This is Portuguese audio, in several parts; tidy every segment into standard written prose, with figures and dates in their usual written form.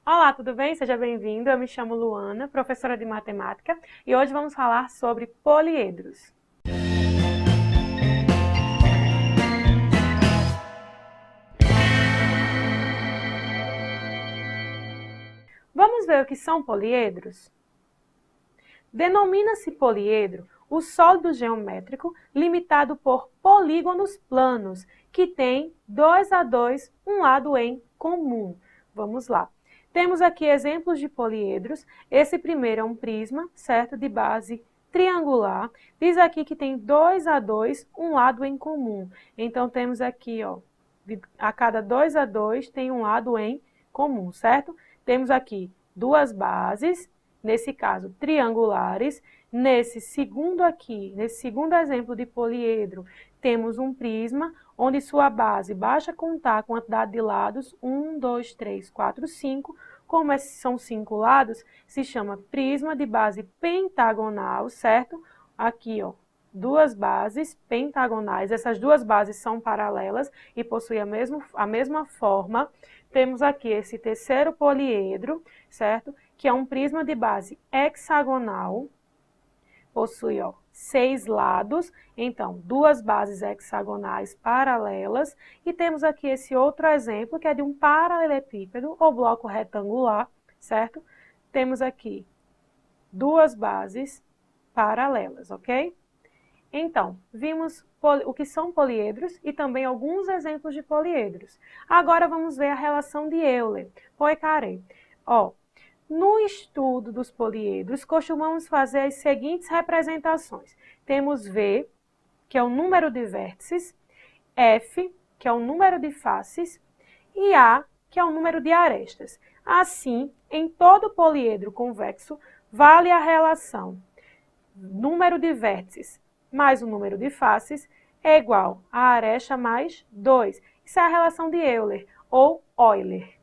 Olá, tudo bem? Seja bem-vindo. Eu me chamo Luana, professora de matemática, e hoje vamos falar sobre poliedros. Vamos ver o que são poliedros? Denomina-se poliedro o sólido geométrico limitado por polígonos planos, que tem 2 a 2 um lado em comum. Vamos lá. Temos aqui exemplos de poliedros. Esse primeiro é um prisma, certo? De base triangular. Diz aqui que tem 2 a 2 um lado em comum. Então, temos aqui, ó, a cada 2 a 2 tem um lado em comum, certo? Temos aqui duas bases, nesse caso triangulares. Nesse segundo exemplo de poliedro, temos um prisma, onde sua base, basta contar a quantidade de lados, 1, 2, 3, 4, 5. Como esses são 5 lados, se chama prisma de base pentagonal, certo? Aqui, ó, duas bases pentagonais. Essas duas bases são paralelas e possuem a mesma forma. Temos aqui esse terceiro poliedro, certo? Que é um prisma de base hexagonal. Possui, ó, 6 lados, então, duas bases hexagonais paralelas. E temos aqui esse outro exemplo, que é de um paralelepípedo ou bloco retangular, certo? Temos aqui duas bases paralelas, ok? Então, vimos o que são poliedros e também alguns exemplos de poliedros. Agora vamos ver a relação de Euler-Poincaré. Ó, no estudo dos poliedros, costumamos fazer as seguintes representações. Temos V, que é o número de vértices, F, que é o número de faces, e A, que é o número de arestas. Assim, em todo poliedro convexo, vale a relação número de vértices mais o número de faces é igual a aresta mais 2. Isso é a relação de Euler, ou Euler.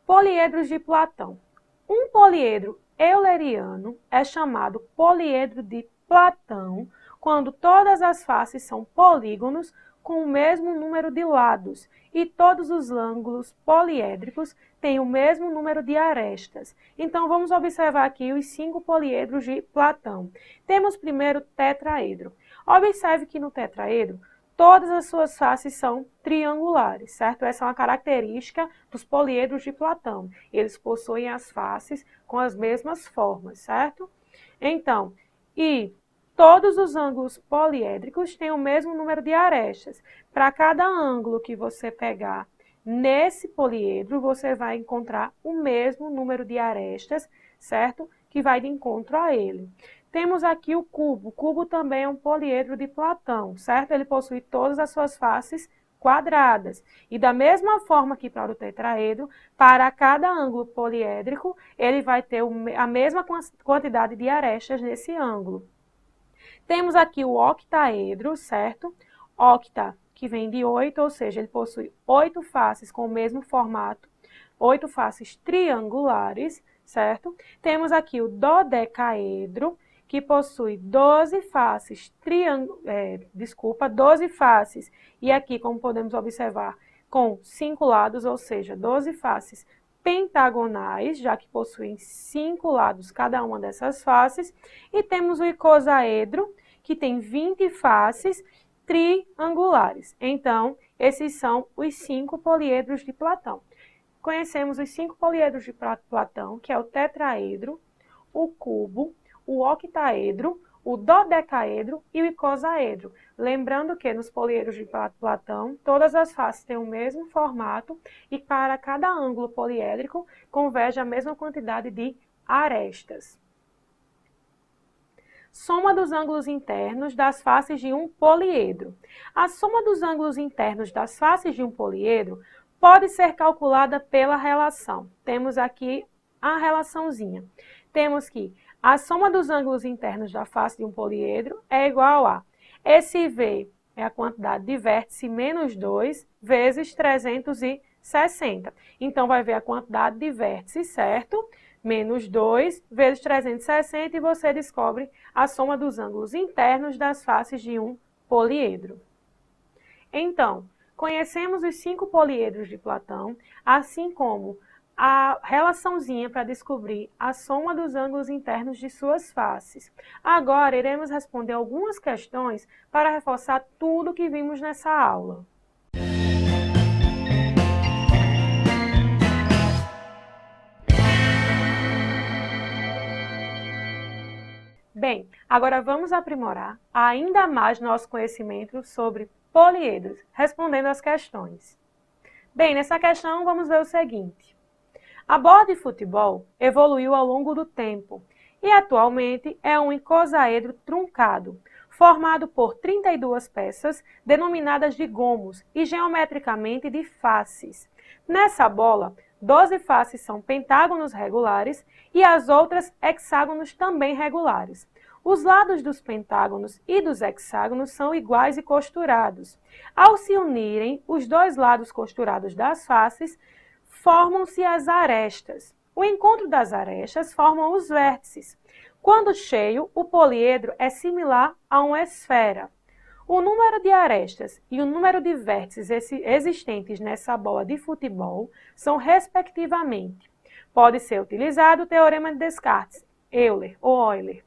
Poliedros de Platão. Um poliedro euleriano é chamado poliedro de Platão quando todas as faces são polígonos com o mesmo número de lados e todos os ângulos poliédricos têm o mesmo número de arestas. Então, vamos observar aqui os 5 poliedros de Platão. Temos primeiro o tetraedro. Observe que no tetraedro, todas as suas faces são triangulares, certo? Essa é uma característica dos poliedros de Platão. Eles possuem as faces com as mesmas formas, certo? Então, todos os ângulos poliédricos têm o mesmo número de arestas. Para cada ângulo que você pegar nesse poliedro, você vai encontrar o mesmo número de arestas, certo? Que vai de encontro a ele. Temos aqui o cubo. O cubo também é um poliedro de Platão, certo? Ele possui todas as suas faces quadradas. E da mesma forma que para o tetraedro, para cada ângulo poliédrico, ele vai ter a mesma quantidade de arestas nesse ângulo. Temos aqui o octaedro, certo? Octa, que vem de 8, ou seja, ele possui 8 faces com o mesmo formato, 8 faces triangulares, certo? Temos aqui o dodecaedro, que possui 12 faces 12 faces, e aqui, como podemos observar, com 5 lados, ou seja, 12 faces pentagonais, já que possuem 5 lados cada uma dessas faces, e temos o icosaedro, que tem 20 faces triangulares. Então, esses são os 5 poliedros de Platão. Conhecemos os 5 poliedros de Platão, que é o tetraedro, o cubo, o octaedro, o dodecaedro e o icosaedro. Lembrando que nos poliedros de Platão, todas as faces têm o mesmo formato e para cada ângulo poliédrico converge a mesma quantidade de arestas. Soma dos ângulos internos das faces de um poliedro. A soma dos ângulos internos das faces de um poliedro pode ser calculada pela relação. Temos aqui a relaçãozinha. Temos que a soma dos ângulos internos da face de um poliedro é igual a esse V é a quantidade de vértice menos 2 vezes 360. Então, vai ver a quantidade de vértices, certo? Menos 2 vezes 360 e você descobre a soma dos ângulos internos das faces de um poliedro. Então, conhecemos os 5 poliedros de Platão, assim como a relaçãozinha para descobrir a soma dos ângulos internos de suas faces. Agora, iremos responder algumas questões para reforçar tudo que vimos nessa aula. Bem, agora vamos aprimorar ainda mais nosso conhecimento sobre poliedros, respondendo as questões. Bem, nessa questão vamos ver o seguinte. A bola de futebol evoluiu ao longo do tempo e atualmente é um icosaedro truncado, formado por 32 peças denominadas de gomos e geometricamente de faces. Nessa bola, 12 faces são pentágonos regulares e as outras hexágonos também regulares. Os lados dos pentágonos e dos hexágonos são iguais e costurados. Ao se unirem os dois lados costurados das faces, formam-se as arestas. O encontro das arestas forma os vértices. Quando cheio, o poliedro é similar a uma esfera. O número de arestas e o número de vértices existentes nessa bola de futebol são respectivamente. Pode ser utilizado o teorema de Descartes, Euler ou Euler.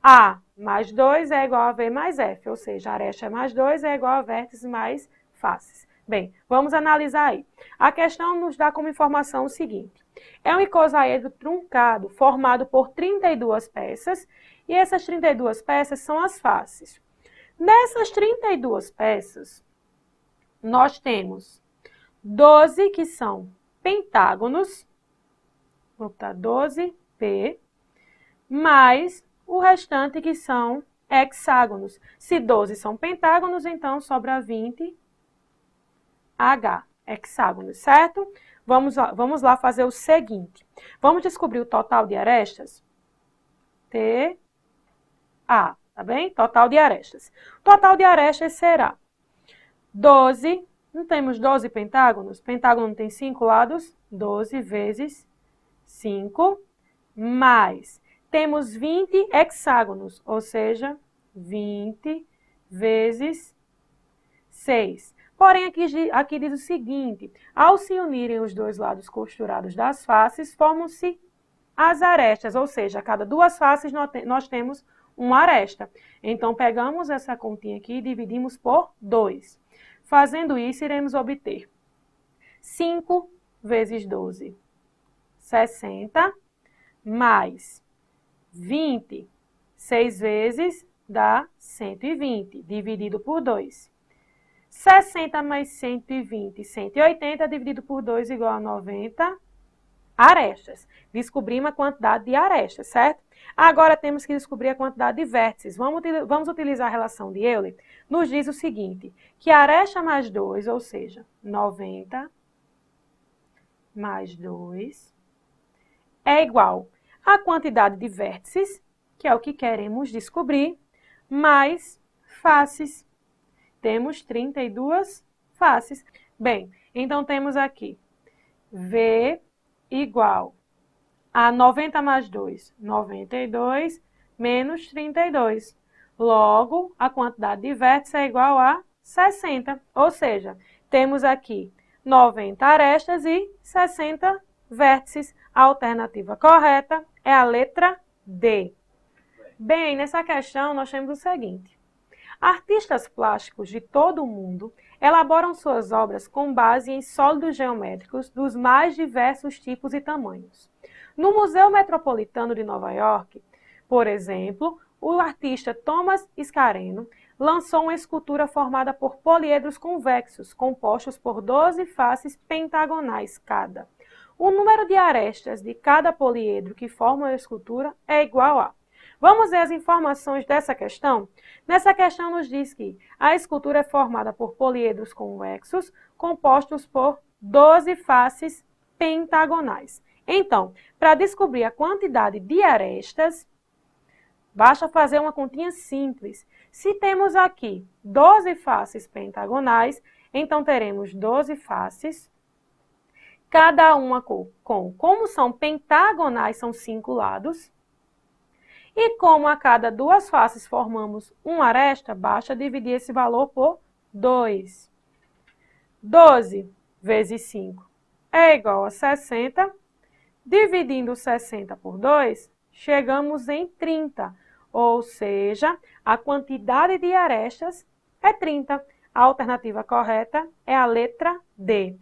A mais 2 é igual a V mais F, ou seja, a aresta mais 2 é igual a vértices mais faces. Bem, vamos analisar aí. A questão nos dá como informação o seguinte. É um icosaedro truncado, formado por 32 peças, e essas 32 peças são as faces. Nessas 32 peças, nós temos 12 que são pentágonos, vou botar 12P, mais o restante que são hexágonos. Se 12 são pentágonos, então sobra 20 hexágonos, certo? Vamos lá fazer o seguinte. Vamos descobrir o total de arestas? TA, tá bem? Total de arestas. O total de arestas será 12, não temos 12 pentágonos? Pentágono tem 5 lados, 12 vezes 5, mais, temos 20 hexágonos, ou seja, 20 vezes 6. Porém, aqui diz o seguinte, ao se unirem os dois lados costurados das faces, formam-se as arestas, ou seja, a cada duas faces nós temos uma aresta. Então, pegamos essa continha aqui e dividimos por 2. Fazendo isso, iremos obter 5 vezes 12, 60, mais 20, 6 vezes dá 120, dividido por 2. 60 mais 120, 180, dividido por 2 igual a 90 arestas. Descobrimos a quantidade de arestas, certo? Agora temos que descobrir a quantidade de vértices. Vamos utilizar a relação de Euler. Nos diz o seguinte, que a aresta mais 2, ou seja, 90 mais 2, é igual à quantidade de vértices, que é o que queremos descobrir, mais faces. Temos 32 faces. Bem, então temos aqui V igual a 90 mais 2, 92, menos 32. Logo, a quantidade de vértices é igual a 60. Ou seja, temos aqui 90 arestas e 60 vértices. A alternativa correta é a letra D. Bem, nessa questão nós temos o seguinte. Artistas plásticos de todo o mundo elaboram suas obras com base em sólidos geométricos dos mais diversos tipos e tamanhos. No Museu Metropolitano de Nova York, por exemplo, o artista Thomas Scareno lançou uma escultura formada por poliedros convexos, compostos por 12 faces pentagonais cada. O número de arestas de cada poliedro que forma a escultura é igual a... Vamos ver as informações dessa questão? Nessa questão nos diz que a escultura é formada por poliedros convexos, compostos por 12 faces pentagonais. Então, para descobrir a quantidade de arestas, basta fazer uma continha simples. Se temos aqui 12 faces pentagonais, então teremos 12 faces, cada uma como são pentagonais, são 5 lados, e como a cada duas faces formamos uma aresta, basta dividir esse valor por 2. 12 vezes 5, é igual a 60. Dividindo 60 por 2, chegamos em 30. Ou seja, a quantidade de arestas é 30. A alternativa correta é a letra D.